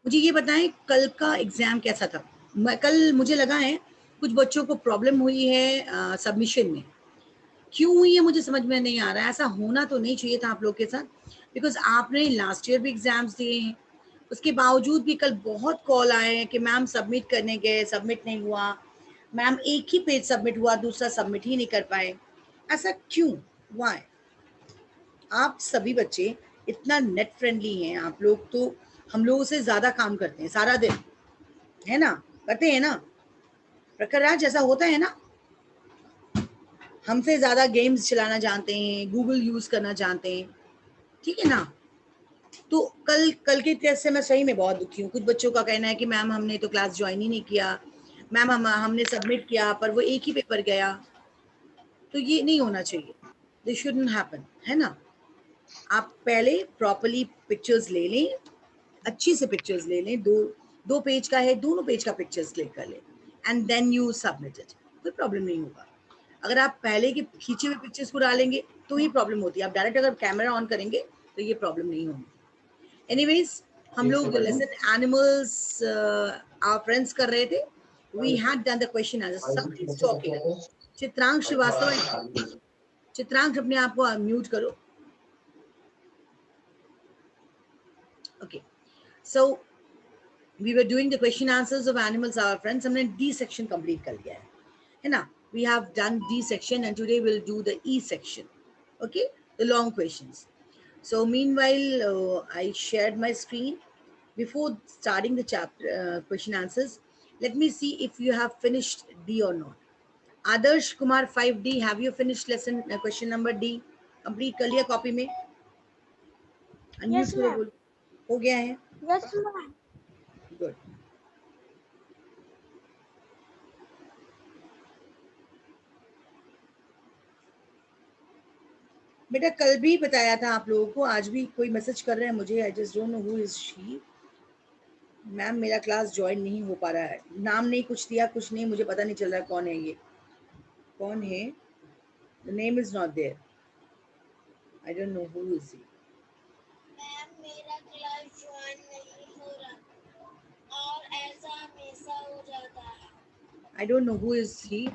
मुझे ये बताएं कल का एग्जाम कैसा था? कल मुझे लगा है कुछ बच्चों को प्रॉब्लम हुई है सबमिशन में। क्यों हुई है मुझे समझ में नहीं आ रहा है। ऐसा होना तो नहीं चाहिए था आप लोग के साथ, बिकॉज आपने लास्ट ईयर भी एग्जाम्स दिए हैं। उसके बावजूद भी कल बहुत कॉल आए हैं कि मैम सबमिट करने गए, सबमिट नहीं हुआ, मैम एक ही पेज सबमिट हुआ, दूसरा सबमिट ही नहीं कर पाए। ऐसा क्यों? वाई? आप सभी बच्चे इतना नेट फ्रेंडली हैं, आप लोग तो हम लोगों से ज्यादा काम करते हैं सारा दिन, है ना? करते हैं ना प्रखर राज? ऐसा होता है ना? हमसे ज्यादा गेम्स चलाना जानते हैं, गूगल यूज करना जानते हैं, ठीक है ना? तो कल कल के टेस्ट से मैं सही में बहुत दुखी हूँ। कुछ बच्चों का कहना है कि मैम हमने तो क्लास ज्वाइन ही नहीं किया, मैम हमने सबमिट किया पर वो एक ही पेपर गया। तो ये नहीं होना चाहिए, दिस शुडंट हैपन, है ना? आप पहले प्रॉपरली पिक्चर्स ले लें, अच्छी से पिक्चर्स ले लें, दो दो पेज का है, दोनों पेज का पिक्चर्स क्लिक कर लें and then you submit it. कोई प्रॉब्लम नहीं होगा। अगर आप पहले के खींचे हुए पिक्चर्स को डालेंगे तो ही प्रॉब्लम होती है। आप डायरेक्ट अगर कैमरा ऑन करेंगे तो ये प्रॉब्लम नहीं होगी। एनीवेज, हम लोग लेसन एनिमल्स आवर फ्रेंड्स कर रहे थे। We had done the question answer, somebody is talking. Chitrang Srivastava, Chitrang अपने आप को म्यूट करो। Okay, so we were doing the question answers of animals our friends. हमने D section complete कर लिया है ना? We have done D section and today we'll do the E section. Okay, the long questions. So meanwhile, I shared my screen. Before starting the chapter question answers, let me see if you have finished D or not. Adarsh Kumar 5D, have you finished lesson question number D? Complete कर लिया copy में? Unmute Yes, करो ma'am. बोल। हो गया है? Yes, ma'am. Good. बेटा कल भी बताया था आप लोगों को, आज भी कोई मैसेज कर रहे हैं मुझे, आई just don't know who is she. Ma'am मेरा क्लास ज्वाइन नहीं हो पा रहा है, नाम नहीं कुछ दिया, कुछ नहीं, मुझे पता नहीं चल रहा है कौन है ये, कौन है? The name is not there, I don't know who is he. Ma'am मेरा क्लास ज्वाइन नहीं हो रहा और ऐसा हमेशा हो जाता है। I don't know who is he,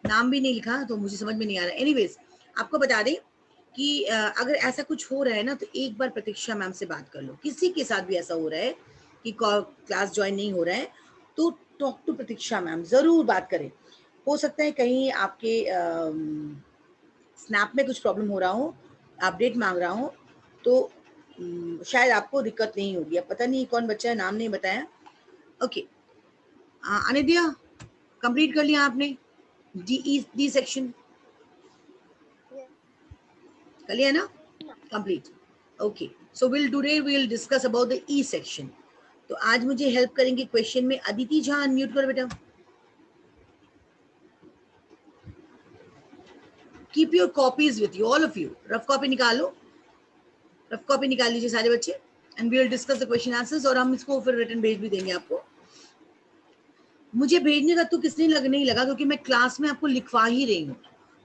नाम भी नहीं लिखा तो मुझे समझ में नहीं आ रहा। एनीवेज, आपको बता दें कि अगर ऐसा कुछ हो रहा है ना तो एक बार प्रतीक्षा मैम से बात कर लो। किसी के साथ भी ऐसा हो रहा है कि क्लास ज्वाइन नहीं हो रहा है तो टॉक टू प्रतीक्षा मैम, जरूर बात करें। हो सकता है कहीं आपके स्नैप में कुछ प्रॉब्लम हो रहा हो, अपडेट मांग रहा हो, तो शायद आपको दिक्कत नहीं होगी। अब पता नहीं कौन बच्चा है, नाम नहीं बताया। ओके, अनिद्या कंप्लीट कर लिया आपने डी सेक्शन? कर लिया ना? Complete. Okay, so will today will discuss about the E section. तो आज मुझे हेल्प करेंगे क्वेश्चन में अदिति झा। अनम्यूट करो बेटा। Keep your copies with you, all of you. Rough copy निकालो, रफ कॉपी निकाल लीजिए सारे बच्चे and we will discuss the question answers. और हम इसको फिर रिटर्न भेज भी देंगे आपको। मुझे भेजने का तो किसने नहीं लगा, क्योंकि मैं क्लास में आपको लिखवा ही रही हूँ।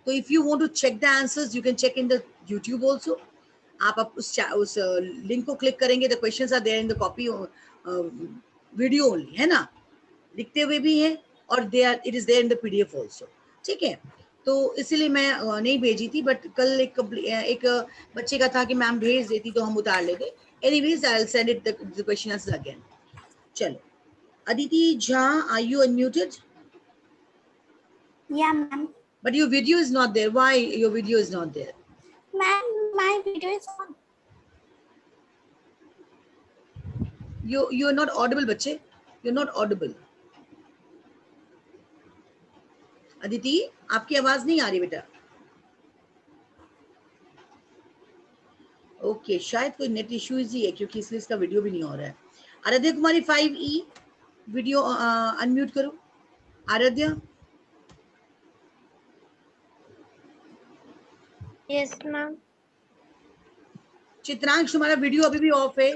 तो if you want to check the answers you can check in the YouTube also. आप उस लिंक को क्लिक करेंगे, the questions are there in the copy video only, है ना? लिखते हुए भी है और they are, it is there in the PDF also, ठीक है? तो इसीलिए मैं नहीं भेजी थी, बट कल एक बच्चे का था कि मैम भेज देती तो हम उतार लेते। Anyways I will send it the question answers again. चलो, Aditi Jha, are you unmuted? Yeah, ma'am. But your video is not there. Why your video is not there? Ma'am, my video is on. You're not audible, बच्चे. You're not audible. Aditi, आपकी आवाज नहीं आ रही बेटा। Okay, शायद कोई net issues ही है, क्योंकि इसलिए इसका वीडियो भी नहीं हो रहा है। आराध्या कुमारी 5E, वीडियो अनम्यूट करो। आराध्या। Yes, ma'am. चित्रांश तुम्हारा वीडियो अभी भी ऑफ है।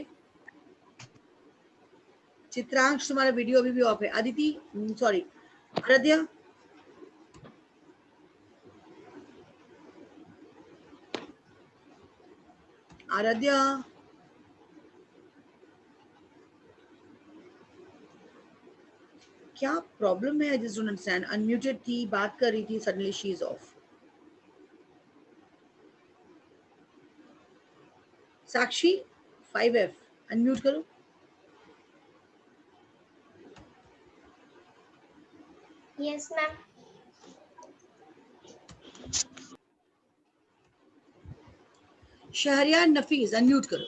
चित्रांश तुम्हारा वीडियो अभी भी ऑफ है। अदिति, सॉरी, आराध्या। आराध्या, क्या प्रॉब्लम है? I just don't understand. Unmuted थी, बात कर रही थी, suddenly she is off. Sakshi 5F unmute करो. Yes ma'am. Shahryar Nafees unmute करो.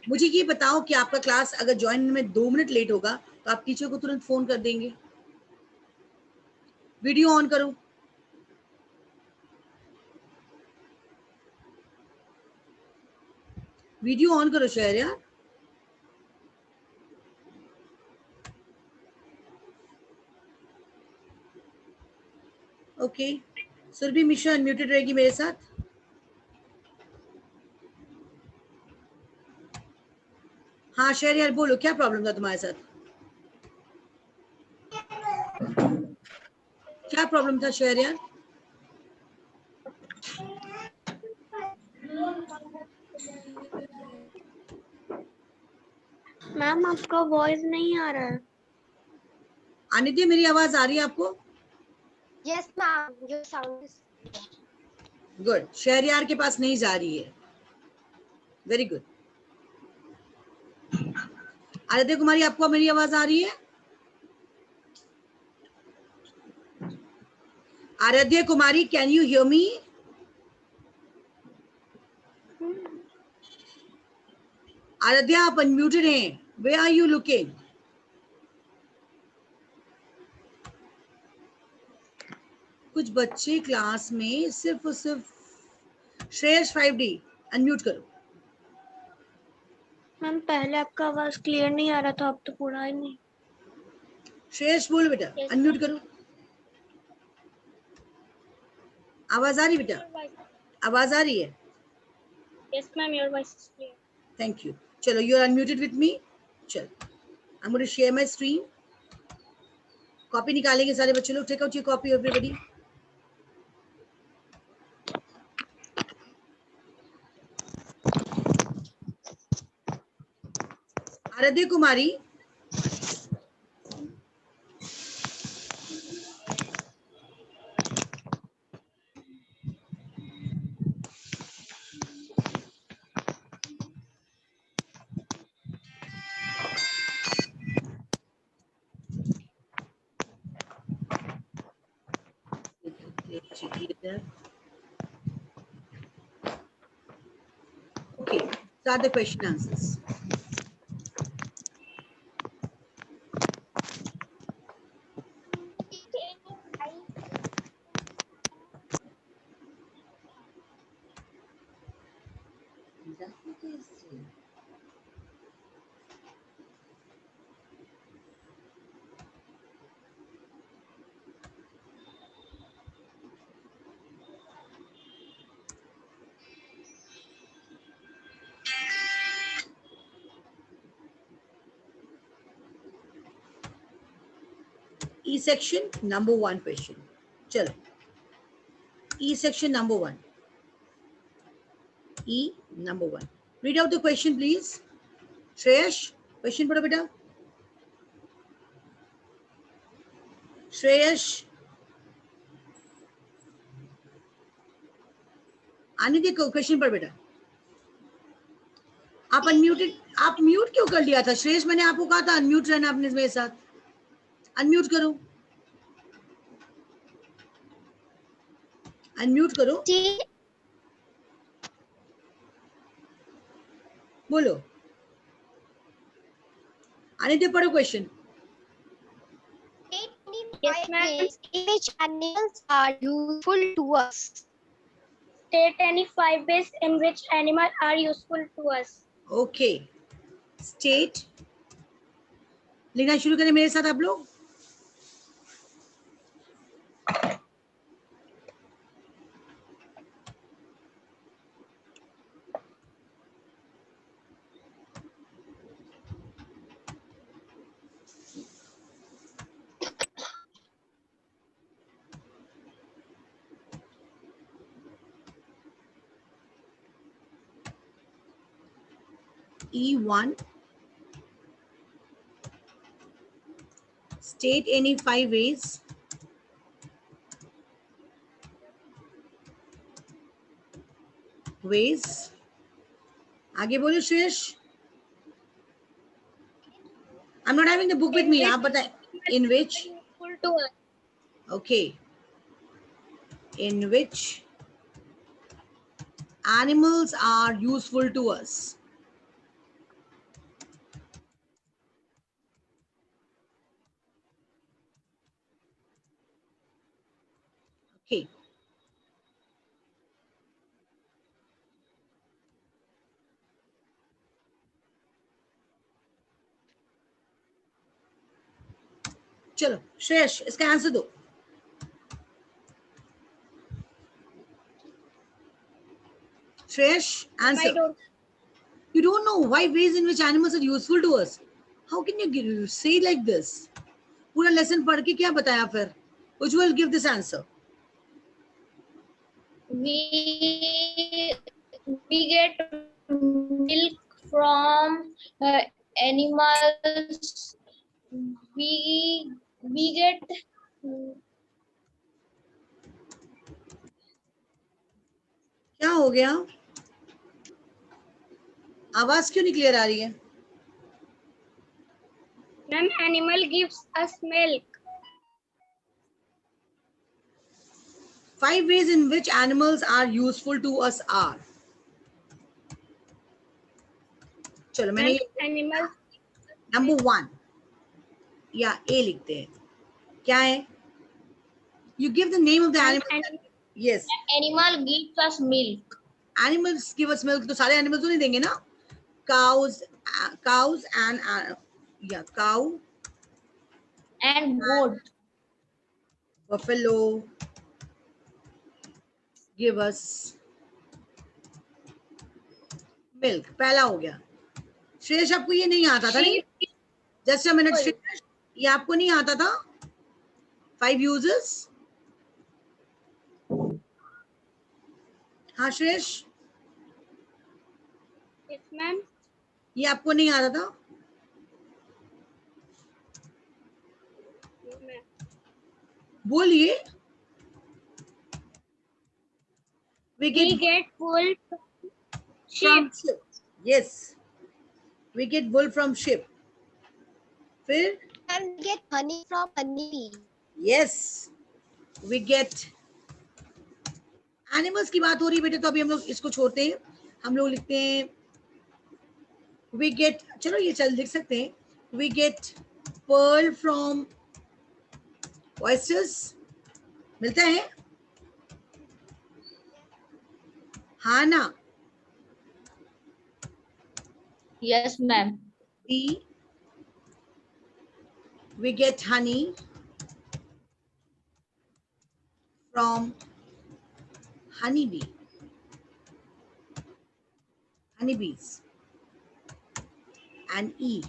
मुझे ये बताओ कि आपका क्लास अगर ज्वाइन में 2 मिनट लेट होगा तो आप टीचर को तुरंत फोन कर देंगे. वीडियो ऑन करो. वीडियो ऑन करो शहरियार. ओके. सुरभि मिश्रा अनम्यूटेड रहेगी मेरे साथ. हाँ शहरियार बोलो, क्या प्रॉब्लम था तुम्हारे साथ? क्या प्रॉब्लम था शहरियार? मैम आपका वॉइस नहीं आ रहा है. आनित्य मेरी आवाज आ रही है आपको? Yes ma'am. Your sound is good. Shahriyar के पास नहीं जा रही है. Very good. आदित्य कुमारी आपको मेरी आवाज आ रही है? Aaradhya Kumari can you hear me? Aaradhya आप अनम्यूटेड हैं. Where are you looking? कुछ बच्चे क्लास में सिर्फ और सिर्फ श्रेयस 5D अनम्यूट करो. मैम पहले आपका आवाज क्लियर नहीं आ रहा था, अब तो पूरा ही नहीं. श्रेयस बोलो बेटा. Yes, अनम्यूट करो. आवाज आ रही बेटा? आवाज आ रही है? Yes ma'am, your voice is clear. Thank you. चलो you are unmuted with me. चलो I am going to share my screen. Copy निकालेंगे सारे बच्चे लोग. Take out your copy everybody. Aaradhya Kumari okay, start the question answers. E section number 1 question. चलो E section number 1. E number 1. Read out the question please. Shreyash, question पढ़ो बेटा. श्रेयश. आनित्य को question पढ़ बेटा. आप अनम्यूटेड. आप म्यूट क्यों कर लिया था श्रेयश? मैंने आपको कहा था अनम्यूट रहना अपने मेरे साथ. अनम्यूट करो. अनम्यूट करो. बोलो. आनित्य पढ़ो question. Yes, ma'am. Which animals are useful to us? State any 5 ways in which animals are useful to us. Okay. State लिखना शुरू करें मेरे साथ आप लोग. E1 State any 5 ways आगे बोलो Shreyas. I'm not having the book with me. आप बताएं. In which? Useful to us. Okay. In which animals are useful to us? Okay. चलो श्रेयस इसका आंसर दो. Shreyash, answer. You don't know why ways in which animals are useful to us. How can you say like this? पूरा lesson पढ़ के क्या बताया फिर? Ujjwal, give this answer. We get milk from animals. We get क्या हो गया? आवाज क्यों नहीं क्लियर आ रही है? An animal gives us milk. 5 ways in which animals are useful to us are. चलो मैंने Animal. Number 1 या A लिखते हैं. क्या है? You give the name of the animal. Yes. Animal gives us milk. Animals give us milk. तो सारे animals तो नहीं देंगे ना? Cows and cow And goat. Buffalo give us milk. पहला हो गया. श्रेयस आपको ये नहीं आता था नहीं? Just a minute श्रेयस, ये आपको नहीं आता था? 5 uses. हाँ श्रेयस, Yes, ma'am. ये आपको नहीं आता था? बोलिए. We get wool from sheep. Yes. We get wool from sheep. फिर? And get honey from honey. Yes. We get. Animals की बात हो रही है बेटे, तो अभी हम लोग इसको छोड़ते हैं. हम लोग लिखते हैं we get, चलो ये चल लिख सकते हैं. We get pearl from oysters. मिलता है? हाँ ना? Yes, ma'am. B. We get honey from honeybees. And E.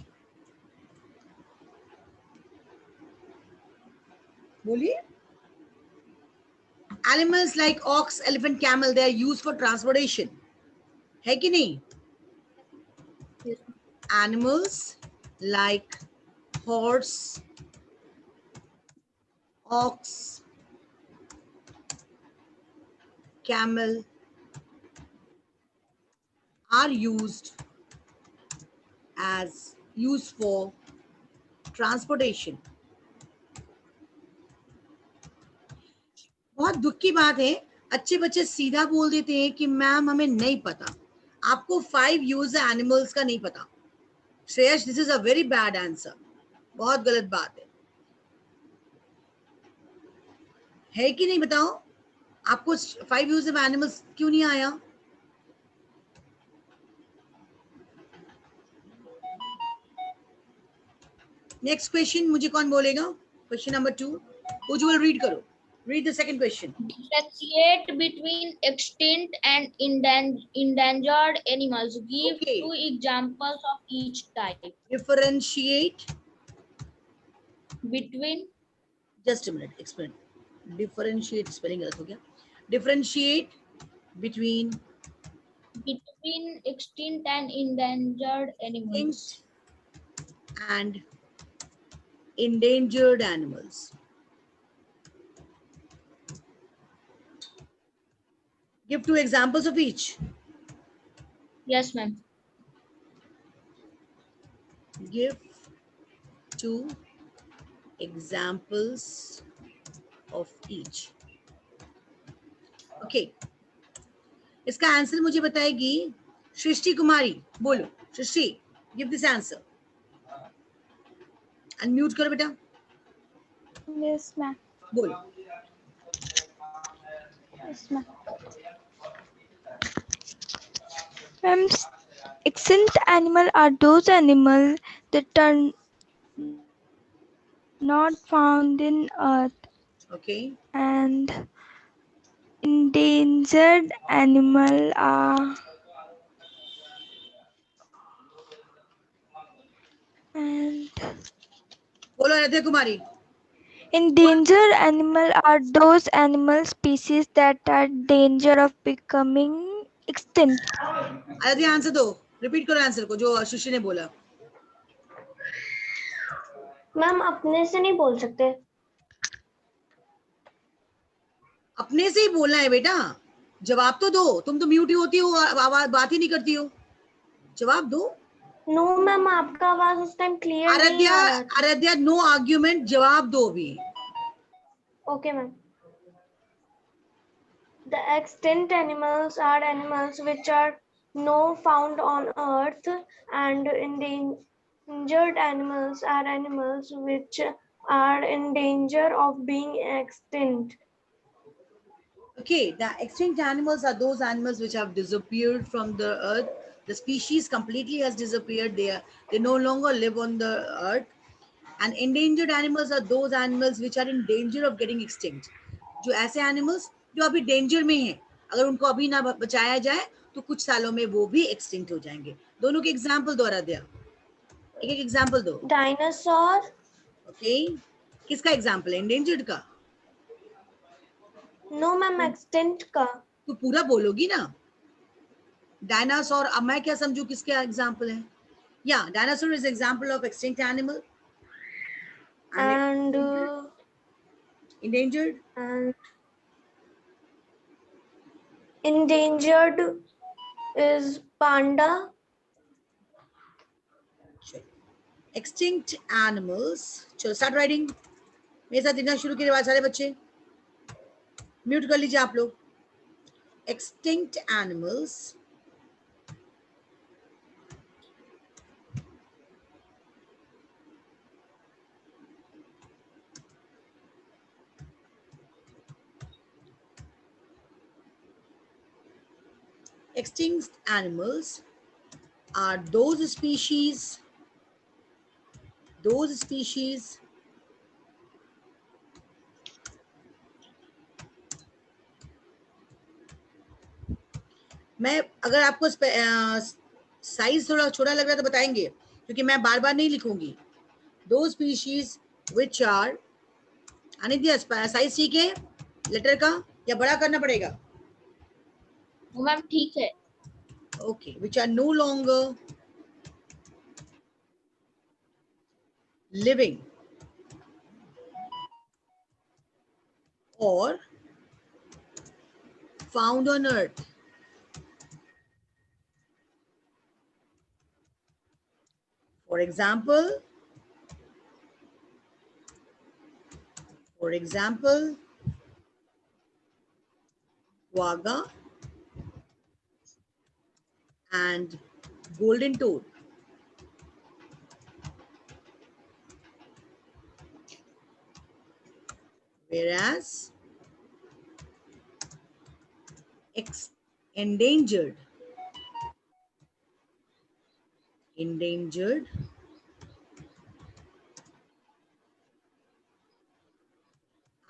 बोलिए. Animals like ox, elephant, camel, they are used for transportation. है कि नहीं? Yes. Animals like horse, ox, camel are used for transportation. बहुत दुख की बात है, अच्छे बच्चे सीधा बोल देते हैं कि मैम हमें नहीं पता. आपको 5 यूज एनिमल्स का नहीं पता. Shreyas, this is a very bad answer. बहुत गलत बात है कि नहीं? बताओ, आपको 5 यूज ऑफ एनिमल्स क्यों नहीं आया? नेक्स्ट क्वेश्चन मुझे कौन बोलेगा? Question number 2. उज्जवल रीड करो. Read the second question. Differentiate between extinct and endangered animals. Give 2 examples of each type. Differentiate Between. Just a minute. Explain. Differentiate spelling गलत हो गया. Differentiate between Extinct and endangered animals. and endangered animals. Give 2 examples of each. Yes, ma'am. Give 2 examples of each. Okay. इसका answer मुझे बताएगी सृष्टि कुमारी. बोलो सृष्टि, give this answer. Unmute करो बेटा. Yes, ma'am. बोलो. Yes, ma'am. Ma'am, extinct animal are those animals that are not found in earth, Okay. and endangered animal are and बोलो आराध्या कुमारी. endangered animal are those animal species that are danger of becoming extinct. Aaradhya answer दो. Repeat करो answer को जो सृष्टि ने बोला. Ma'am अपने से नहीं बोल सकते. अपने से ही बोलना है बेटा. जवाब तो दो. तुम तो म्यूट ही होती हो, आवाज बात ही नहीं करती हो. जवाब दो. नो मैम, आपका आवाज उस टाइम क्लियर नहीं आराध्या, आ रहा था. Aaradhya no argument. जवाब दो भी. Okay ma'am. The extinct animals are animals which are no found on earth, and endangered animals are animals which are in danger of being extinct. Okay, the extinct animals are those animals which have disappeared from the earth. The species completely has disappeared. They no longer live on the earth. And endangered animals are those animals which are in danger of getting extinct. जो ऐसे animals जो अभी danger में हैं, अगर उनको अभी ना बचाया जाए तो कुछ सालों में वो भी extinct हो जाएंगे. दोनों के example दोहरा दिया. एक example दो. Dinosaur. Okay, किसका example है? Endangered का. No मैम, extinct का. तो पूरा बोलोगी ना. डायनासोर. अब मैं क्या समझू किसके एग्जाम्पल है? या dinosaur is example of extinct animal And endangered. and endangered is panda. Extinct animals. चलो स्टार्ट राइटिंग. मेरे साथ लिखना शुरू कीजिए सारे बच्चे. म्यूट कर लीजिए आप लोग. Extinct animals extinct animals are those species मैं अगर आपको साइज थोड़ा छोटा लग रहा है तो बताएंगे, क्योंकि मैं बार बार नहीं लिखूंगी. दो स्पीशीज विच आर. अनित्य साइज ठीक है लेटर का या बड़ा करना पड़ेगा? मैम ठीक है. Okay, which are no longer living or found on earth. For example, quagga and golden toad. Whereas endangered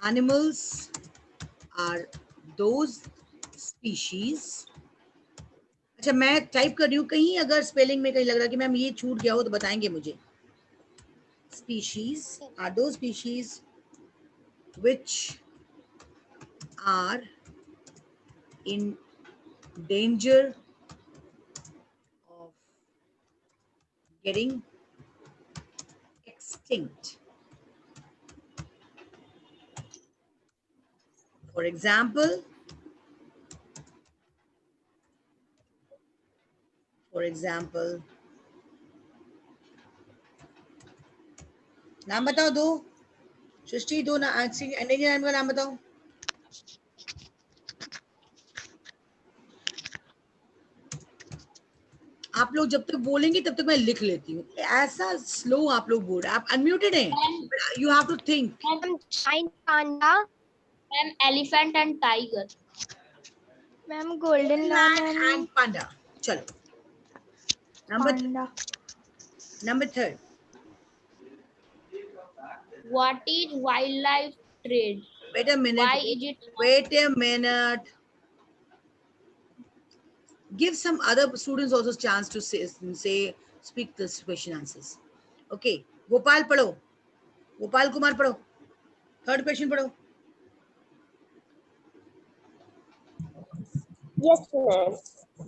animals are those species. अच्छा मैं टाइप कर रही हूँ, कहीं अगर स्पेलिंग में कहीं लग रहा है कि मैम ये छूट गया हो तो बताएंगे मुझे. Species are those species which are in danger of getting extinct. For example, नाम बताओ दो, सृष्टि दो ना, एंडिंग एनिमल नाम बताओ। आप लोग जब तक बोलेंगे तब तक मैं लिख लेती हूँ, ऐसा स्लो आप लोग बोल रहे हैं। आप अनम्यूटेड हैं, you have to think. Ma'am giant panda, ma'am elephant and tiger, ma'am golden lion and panda. चलो number third, what is wildlife trade, wait a minute, why is it wait a minute, give some other students also chance to say speak this question answers. Okay, Gopal पढ़ो, गोपाल कुमार पढ़ो, third question पढ़ो। Yes, ma'am.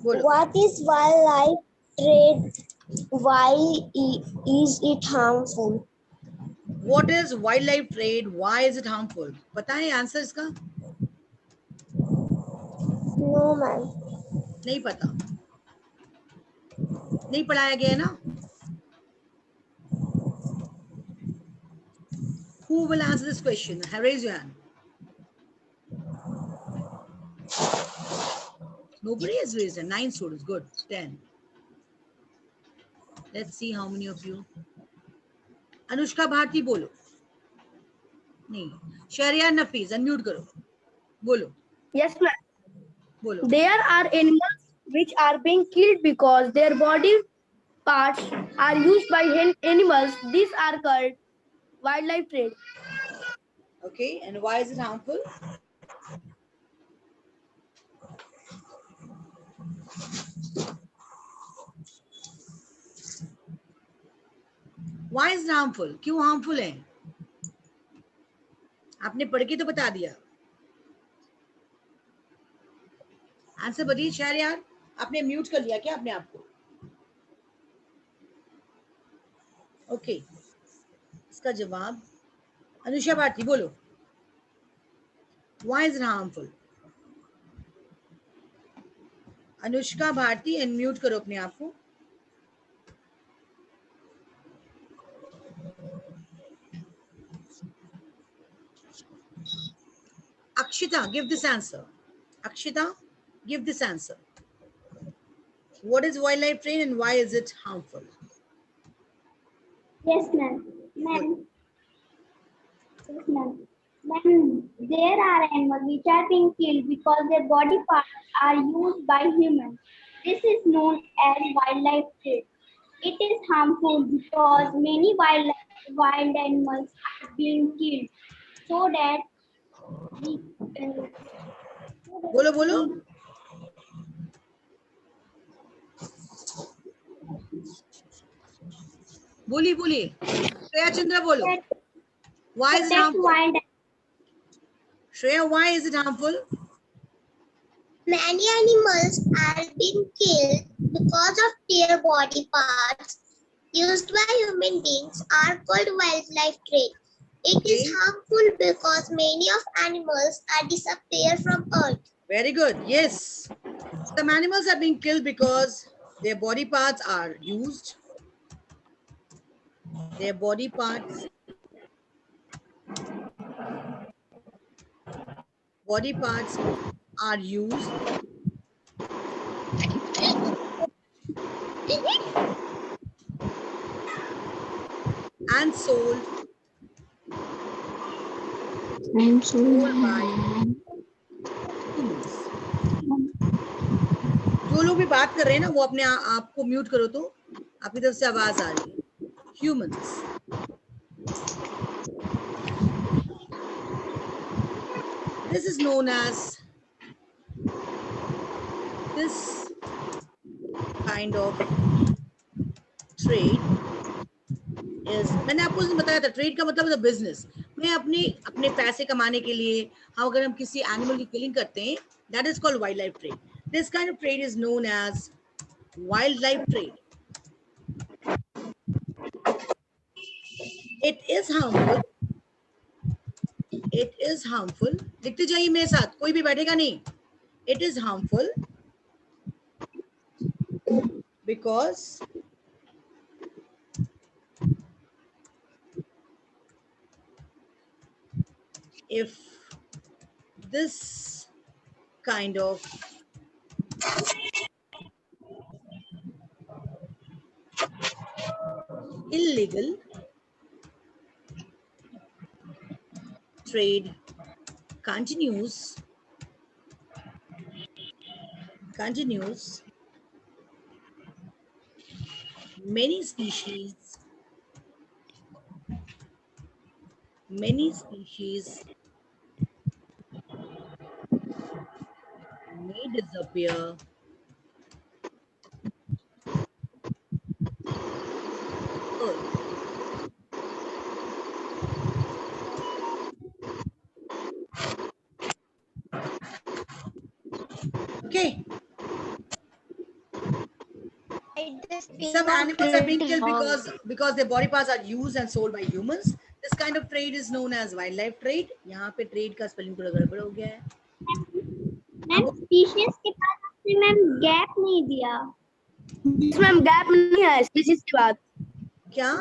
बोलो। What is wildlife trade? Why is it harmful? What is wildlife trade? Why is it harmful? पता है answer इसका? No, ma'am. नहीं पता, नहीं पढ़ाया गया है ना? Who will answer this question? Raise your hand. Nobody has raised hand. 9 students. Good. 10. Let's see how many of you. Anushka Bharti बोलो। नहीं, शहरियार नफीस अनम्यूट करो, बोलो। Yes, ma'am. बोलो। There are animals which are being killed because their body parts are used by animals. These are called wildlife trade. Okay, and why is it harmful? Why is it harmful? क्यों harmful है? आपने पढ़ के तो बता दिया। Answer बताइए शहरियार, आपने म्यूट कर लिया क्या अपने आप को? ओके, इसका जवाब अनुषा भारती बोलो। Why is it harmful? Anushka Bharti unmute करो अपने आप को। Akshita, give this answer. Akshita, give this answer. What is wildlife trade and why is it harmful? Yes, ma'am. Ma'am. Yes, ma'am. Ma'am, there are animals which are being killed because their body parts are used by humans. This is known as wildlife trade. It is harmful because many wild animals are being killed so that we बोलो बोलो। बोली बोलिए, श्रेया चंद्रा बोलो। Why is it harmful? wild Shreya, why is it harmful? Many animals are being killed because of their body parts used by human beings are called wildlife trade. It is harmful because many of animals are disappear from earth. Very good. Yes. Some animals are being killed because their body parts are used. Their body parts are used and sold by humans. जो लोग भी बात कर रहे हैं ना वो अपने आप को म्यूट करो, तो आपकी तरफ से आवाज आ रही है। Humans. This is known as this kind of trade is, मैंने आपको बताया था ट्रेड का मतलब है बिजनेस। मैं अपने पैसे कमाने के लिए अगर हम किसी एनिमल की किलिंग करते हैं, that is called wildlife trade. This kind of trade is known as wildlife trade. It is harmful. It is harmful. लिखते जाइए मेरे साथ, कोई भी बैठेगा नहीं. It is harmful because if this kind of illegal trade continues, many species may disappear Earth. Okay. Some animals are being killed because their body parts are used and sold by humans. This kind of trade is known as wildlife trade. यहाँ पे trade का spelling थोड़ा गड़बड़ हो गया है. Ma'am species के बाद आपने मैम गैप नहीं दिया. मैम गैप नहीं है स्पीशीज के बाद. क्या?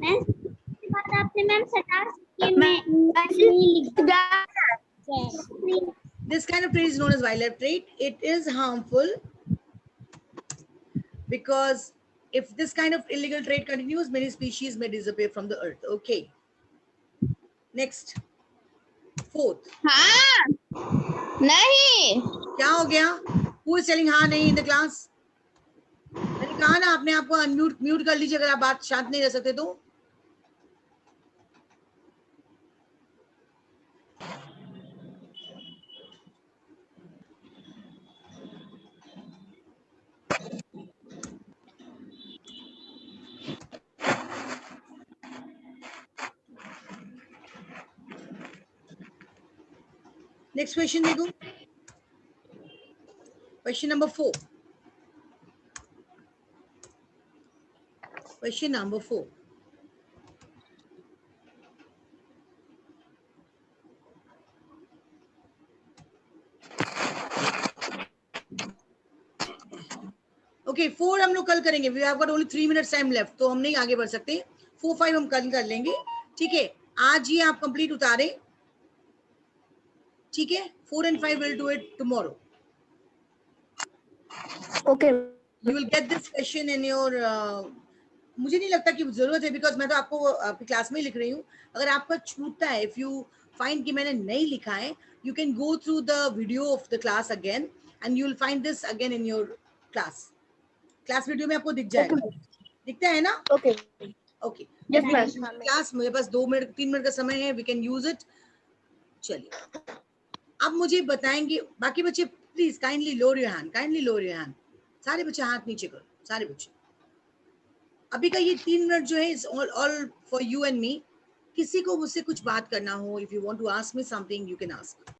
मैम के बाद आपने मैम सटा के मैं नहीं लिखा. This kind of trade is known as wildlife trade. It is harmful because if this kind of illegal trade continues, many species may disappear from the earth. Okay. Next. Fourth. हाँ नहीं क्या हो गया? Who is telling हाँ नहीं in the class? मैंने कहा ना आपने आपको म्यूट कर लीजिए अगर आप बात शांत नहीं रह सकते तो. Next question देखो. Question number 4. Question number 4. Okay, 4 हम लोग कल करेंगे. We have got only 3 minutes time left. तो हम नहीं आगे बढ़ सकते. 4, 5 हम कल कर लेंगे. ठीक है. आज ये आप कंप्लीट उतारे. ठीक है. 4 and 5 will do it tomorrow. Okay. You will get this question in your. मुझे नहीं लगता कि जरूरत है because मैं तो आपको आपकी क्लास में ही लिख रही हूँ. अगर आपका छूटता है, if you find कि मैंने नहीं लिखा है, you can go through the video of the class again and you will find this again in your class. Class video में आपको दिख जाएगा. दिखता है ना? Okay. Okay. Yes, ma'am. Class मेरे पास 2 मिनट 3 मिनट का समय है. We can use it. चलिए. अब मुझे बताएंगे बाकी बच्चे please kindly lower your hand. सारे बच्चे हाथ नीचे करो. सारे बच्चे. अभी का ये 3 मिनट जो है is all for you and me. किसी को मुझसे कुछ बात करना हो, if you want to ask me something you can ask.